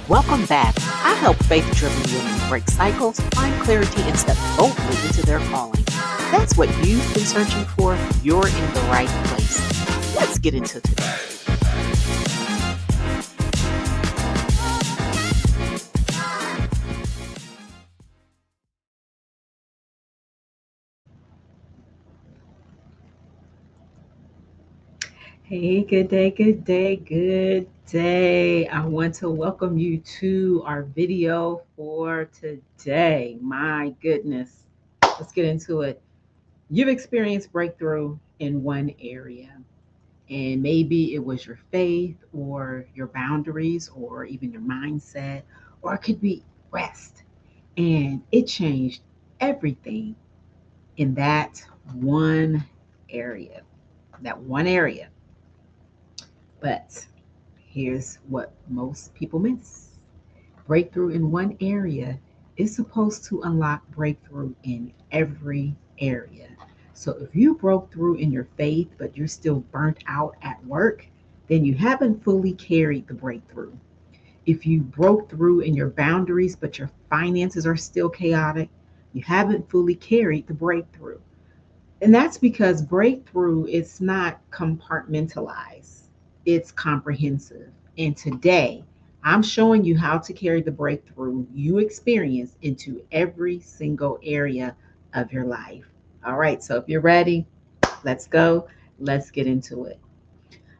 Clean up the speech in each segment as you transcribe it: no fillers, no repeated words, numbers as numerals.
Welcome back. I help faith-driven women break cycles, find clarity, and step boldly into their calling. If that's what you've been searching for, you're in the right place. Let's get into today. Hey, good day, good day, good day. I want to welcome you to our video for today. My goodness, let's get into it. You've experienced breakthrough in one area, and maybe it was your faith or your boundaries or even your mindset, or it could be rest, and it changed everything in that one area. That one area. But here's what most people miss: breakthrough in one area is supposed to unlock breakthrough in every area. So if you broke through in your faith, but you're still burnt out at work, then you haven't fully carried the breakthrough. If you broke through in your boundaries, but your finances are still chaotic, you haven't fully carried the breakthrough. And that's because breakthrough is not compartmentalized, it's comprehensive. And today, I'm showing you how to carry the breakthrough you experience into every single area of your life. All right, so if you're ready, let's go. Let's get into it.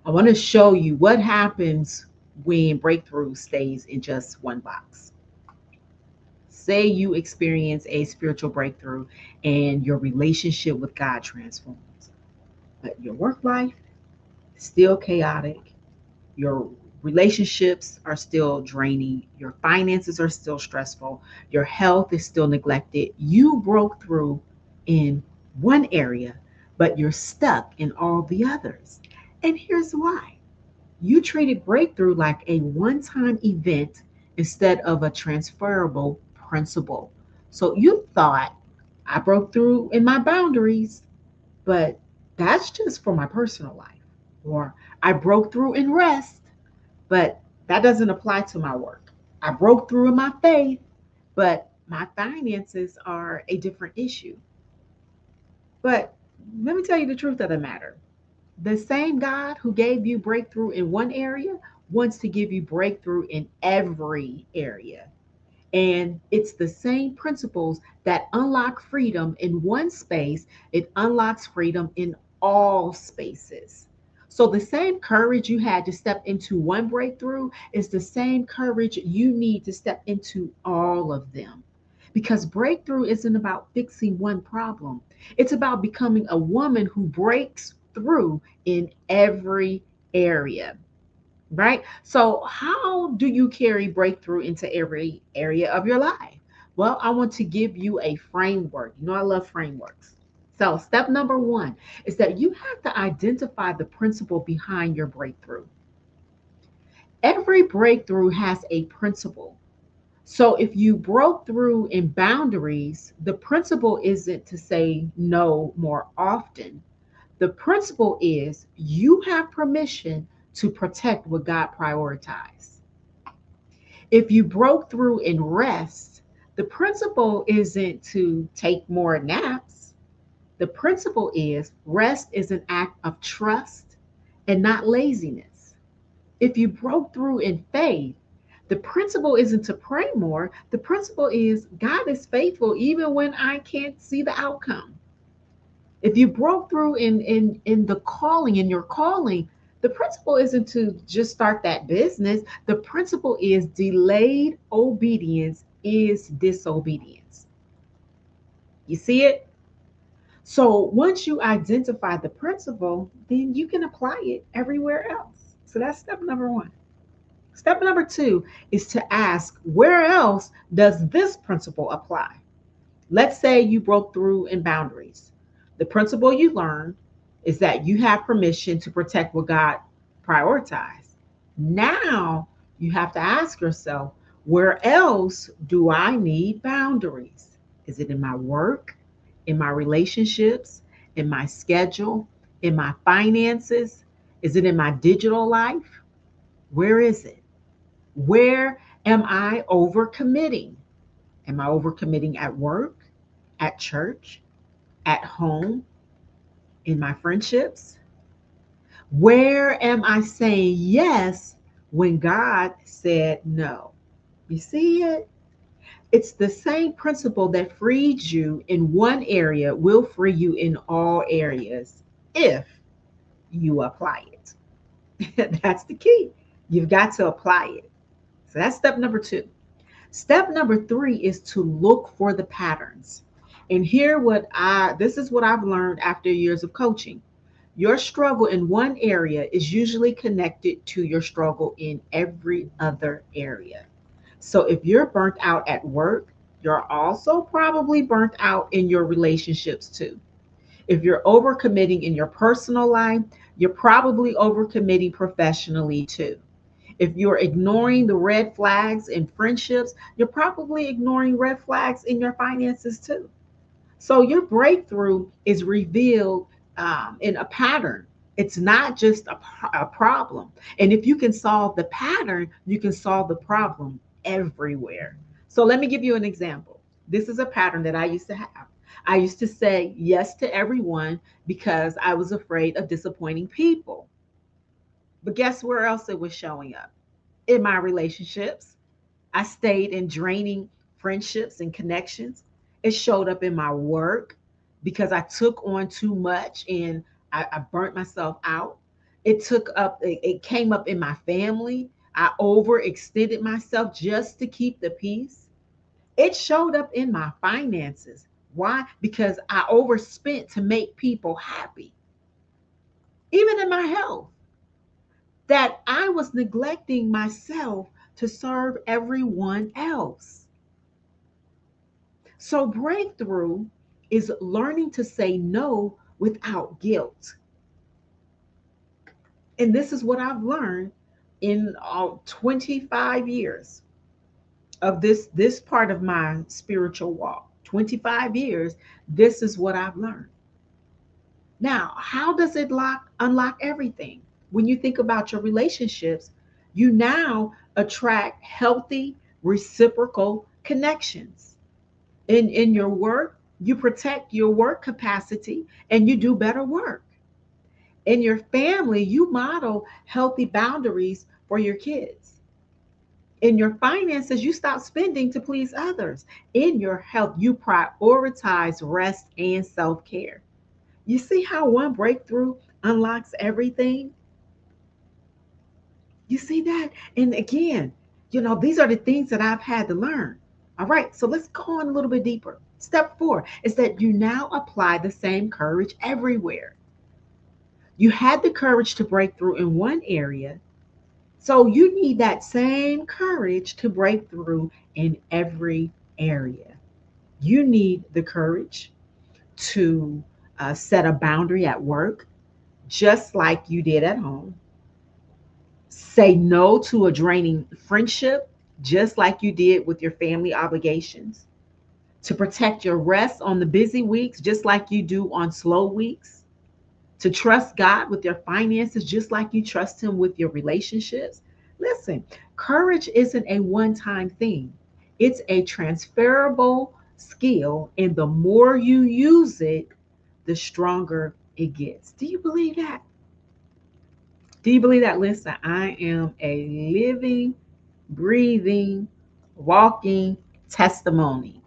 I want to show you what happens when breakthrough stays in just one box. Say you experience a spiritual breakthrough and your relationship with God transforms, but your work life is still chaotic, your relationships are still draining, your finances are still stressful, your health is still neglected. You broke through in one area, but you're stuck in all the others. And here's why: you treated breakthrough like a one time event instead of a transferable principle. So you thought, I broke through in my boundaries, but that's just for my personal life. Or I broke through in rest, but that doesn't apply to my work. I broke through in my faith, but my finances are a different issue. But let me tell you the truth of the matter: the same God who gave you breakthrough in one area wants to give you breakthrough in every area. And it's the same principles that unlock freedom in one space, it unlocks freedom in all spaces. So the same courage you had to step into one breakthrough is the same courage you need to step into all of them. Because breakthrough isn't about fixing one problem, it's about becoming a woman who breaks through in every area. Right? So, how do you carry breakthrough into every area of your life? Well, I want to give you a framework. You know, I love frameworks. So, step number one is that you have to identify the principle behind your breakthrough. Every breakthrough has a principle. So, if you broke through in boundaries, the principle isn't to say no more often. The principle is you have permission to protect what God prioritized. If you broke through in rest, the principle isn't to take more naps. The principle is rest is an act of trust and not laziness. If you broke through in faith, the principle isn't to pray more. The principle is God is faithful even when I can't see the outcome. If you broke through in the calling, in your calling, the principle isn't to just start that business. The principle is delayed obedience is disobedience. You see it? So once you identify the principle, then you can apply it everywhere else. So that's step number one. Step number two is to ask, where else does this principle apply? Let's say you broke through in boundaries. The principle you learned is that you have permission to protect what God prioritized. Now you have to ask yourself, where else do I need boundaries? Is it in my work, in my relationships, in my schedule, in my finances? Is it in my digital life? Where is it? Where Am I overcommitting? Am I overcommitting at work, at church, at home, in my friendships? Where am I saying yes when God said no? You see it? It's the same principle that frees you in one area will free you in all areas if you apply it. That's the key. You've got to apply it. So that's step number two. Step number three is to look for the patterns. And here this is what I've learned after years of coaching. Your struggle in one area is usually connected to your struggle in every other area. So if you're burnt out at work, you're also probably burnt out in your relationships too. If you're overcommitting in your personal life, you're probably overcommitting professionally too. If you're ignoring the red flags in friendships, you're probably ignoring red flags in your finances too. So your breakthrough is revealed in a pattern. It's not just a problem. And if you can solve the pattern, you can solve the problem everywhere. So let me give you an example. This is a pattern that I used to have. I used to say yes to everyone because I was afraid of disappointing people. But guess where else it was showing up? In my relationships. I stayed in draining friendships and connections. It showed up in my work because I took on too much and I burnt myself out. It came up in my family. I overextended myself just to keep the peace. It showed up in my finances. Why? Because I overspent to make people happy. Even in my health, that I was neglecting myself to serve everyone else. So, breakthrough is learning to say no without guilt. And this is what I've learned in all 25 years of this part of my spiritual walk. 25 years, this is what I've learned. Now, how does it unlock everything? When you think about your relationships, you now attract healthy reciprocal connections. In your work, you protect your work capacity and you do better work. In your family, you model healthy boundaries for your kids. In your finances, you stop spending to please others. In your health, you prioritize rest and self care. You see how one breakthrough unlocks everything? You see that? And again, these are the things that I've had to learn. All right, so let's go on a little bit deeper. Step four is that you now apply the same courage everywhere. You had the courage to break through in one area, so you need that same courage to break through in every area. You need the courage to set a boundary at work, just like you did at home. Say no to a draining friendship, just like you did with your family obligations. To protect your rest on the busy weeks, just like you do on slow weeks. To trust God with your finances, just like you trust Him with your relationships. Listen, courage isn't a one time thing, it's a transferable skill. And the more you use it, the stronger it gets. Do you believe that? Do you believe that? Listen, I am a living, breathing, walking testimony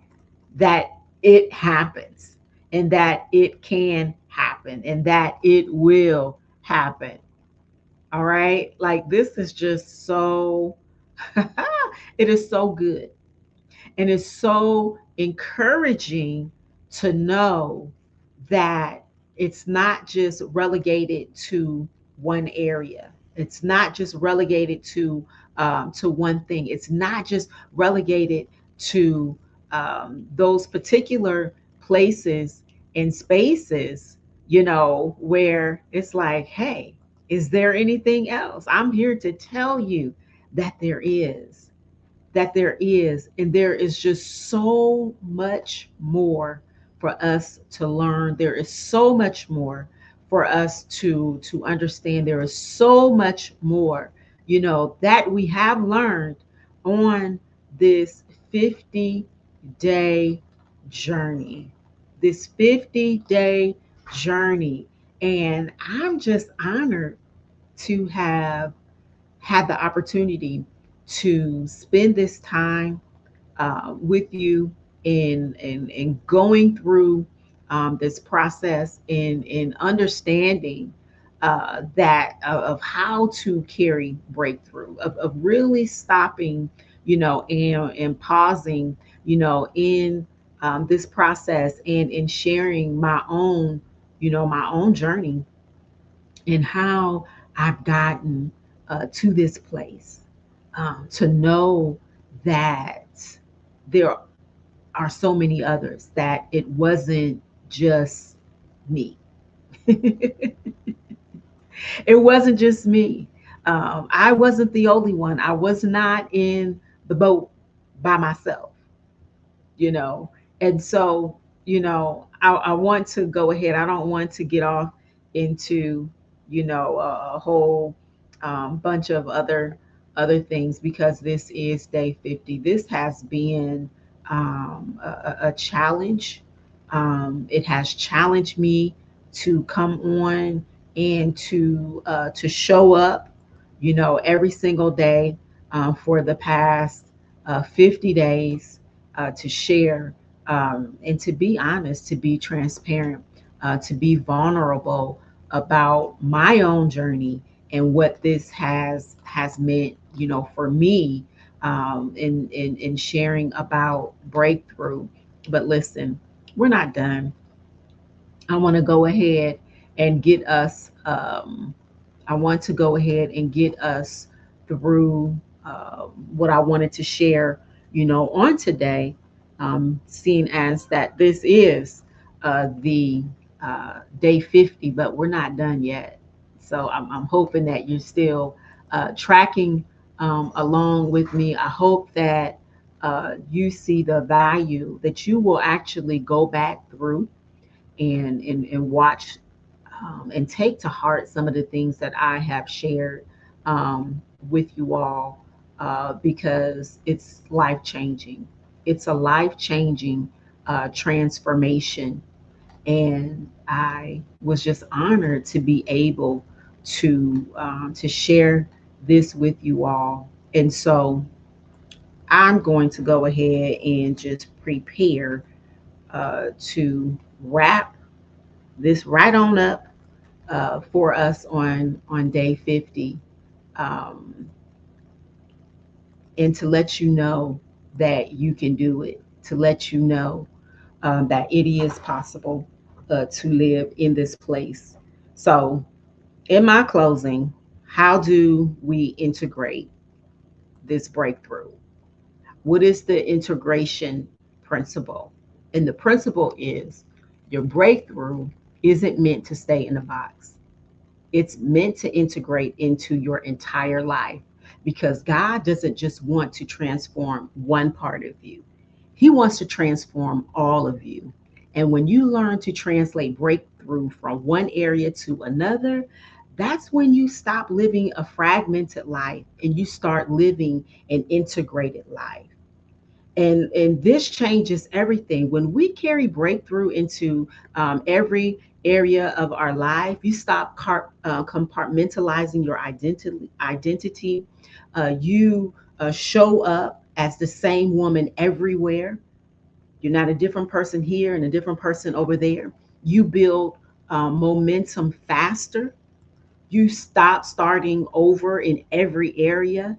that it happens and that it can happen and that it will happen. All right. Like this is just so, it is so good. And it's so encouraging to know that it's not just relegated to one area. It's not just relegated to one thing. It's not just relegated to those particular places and spaces, where it's like, hey, is there anything else? I'm here to tell you that and there is just so much more for us to learn. There is so much more for us to understand. There is so much more that we have learned on this 50-day journey. This 50-day journey. And I'm just honored to have had the opportunity to spend this time with you in going through this process in understanding that of how to carry breakthrough, of really stopping, and pausing, in this process and in sharing my own journey and how I've gotten to this place, to know that there are so many others, that it wasn't just me. It wasn't just me. I wasn't the only one. I was not in the boat by myself, you know. And so, I want to go ahead. I don't want to get off into, a whole bunch of other things, because this is day 50. This has been a challenge. It has challenged me to come on and to show up, every single day for the past 50 days, to share, and to be honest, to be transparent, to be vulnerable about my own journey and what this has meant, for me, in sharing about breakthrough. But listen, we're not done. I want to go ahead and get us. I want to go ahead and get us through what I wanted to share, on today, seeing as that this is the day 50, but we're not done yet. So I'm hoping that you're still tracking along with me. I hope that you see the value, that you will actually go back through and watch, and take to heart some of the things that I have shared with you all, because it's life changing. It's a life changing transformation. And I was just honored to be able to share this with you all. And so I'm going to go ahead and just prepare to wrap this right on up for us on day 50, um, and to let you know that you can do it, to let you know that it is possible to live in this place. So, in my closing, how do we integrate this breakthrough? What is the integration principle? And the principle is, your breakthrough isn't meant to stay in a box. It's meant to integrate into your entire life, because God doesn't just want to transform one part of you, He wants to transform all of you. And when you learn to translate breakthrough from one area to another, that's when you stop living a fragmented life and you start living an integrated life. And this changes everything when we carry breakthrough into every area of our life. You stop compartmentalizing your identity. You show up as the same woman everywhere. You're not a different person here and a different person over there. You build momentum faster. You stop starting over in every area.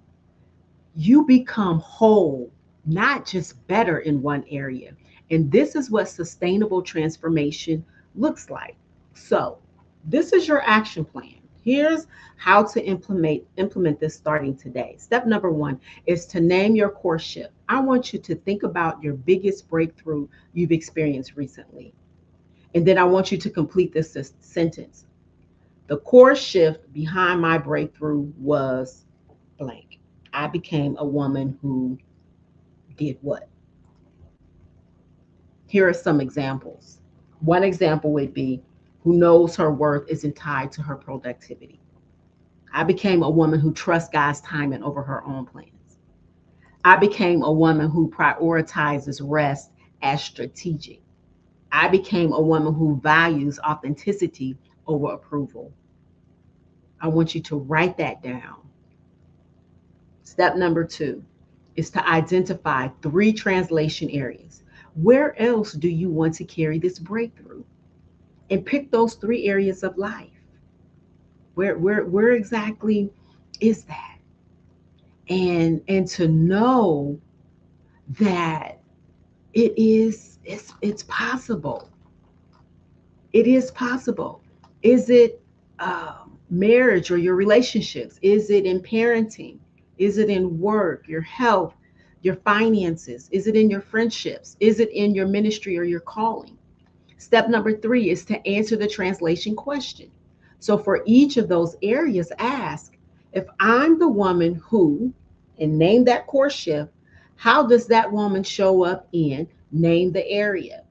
You become whole, not just better in one area. And this is what sustainable transformation looks like. So, this is your action plan. Here's how to implement this starting today. Step number 1 is to name your core shift. I want you to think about your biggest breakthrough you've experienced recently. And then I want you to complete this sentence. The core shift behind my breakthrough was blank. I became a woman who did what? Here are some examples. One example would be, who knows her worth isn't tied to her productivity. I became a woman who trusts God's timing over her own plans. I became a woman who prioritizes rest as strategic. I became a woman who values authenticity over approval. I want you to write that down. Step number 2 is to identify 3 translation areas. Where else do you want to carry this breakthrough? And pick those 3 areas of life. Where exactly is that? And to know that it's possible. It is possible. Is it marriage or your relationships? Is it in parenting? Is it in work, your health, your finances? Is it in your friendships? Is it in your ministry or your calling? Step number 3 is to answer the translation question. So for each of those areas, ask, if I'm the woman who, and name that core shift, how does that woman show up in, name the area?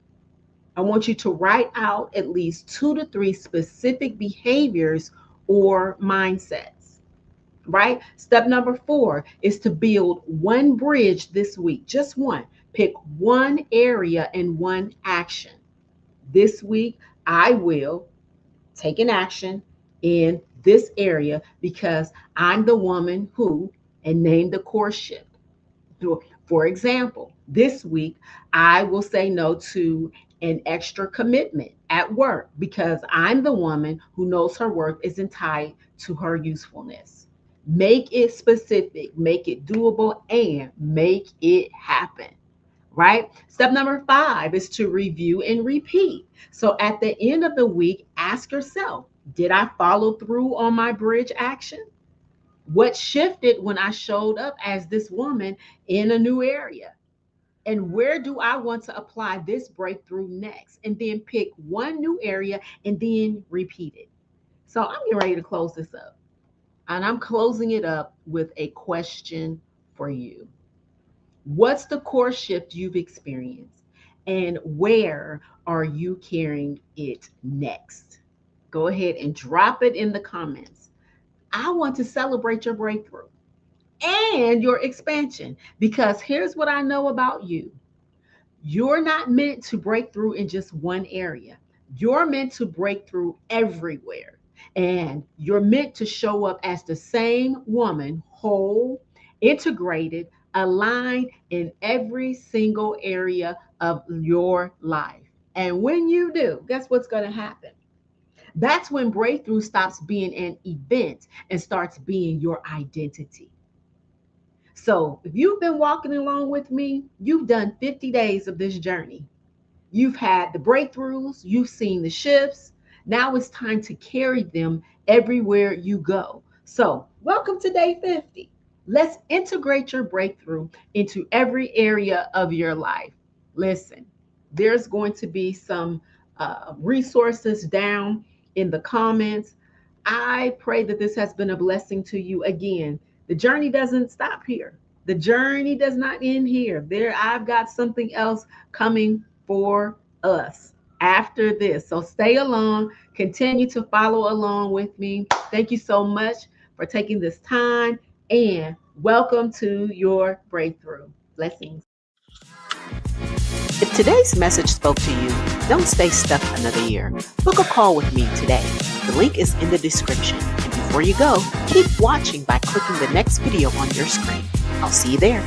I want you to write out at least 2 to 3 specific behaviors or mindsets, right? Step number 4 is to build one bridge this week, just one. Pick one area and one action. This week, I will take an action in this area because I'm the woman who, and name the core shift. For example, this week, I will say no to an extra commitment at work because I'm the woman who knows her work isn't tied to her usefulness. Make it specific, make it doable, and make it happen, right? Step number 5 is to review and repeat. So at the end of the week, ask yourself, did I follow through on my bridge action? What shifted when I showed up as this woman in a new area? And where do I want to apply this breakthrough next? And then pick one new area and then repeat it. So I'm getting ready to close this up. And I'm closing it up with a question for you. What's the core shift you've experienced? And where are you carrying it next? Go ahead and drop it in the comments. I want to celebrate your breakthrough and your expansion because here's what I know about you. You're not meant to break through in just one area. You're meant to break through everywhere. And you're meant to show up as the same woman, whole, integrated, aligned in every single area of your life. And when you do, guess what's going to happen? That's when breakthrough stops being an event and starts being your identity. So if you've been walking along with me, you've done 50 days of this journey. You've had the breakthroughs, you've seen the shifts. Now it's time to carry them everywhere you go. So welcome to day 50. Let's integrate your breakthrough into every area of your life. Listen, there's going to be some resources down in the comments. I pray that this has been a blessing to you. Again, the journey doesn't stop here. The journey does not end here. I've got something else coming for us after this. So stay along, continue to follow along with me. Thank you so much for taking this time and welcome to your breakthrough. Blessings. If today's message spoke to you, don't stay stuck another year. Book a call with me today. The link is in the description. And before you go, keep watching by clicking the next video on your screen. I'll see you there.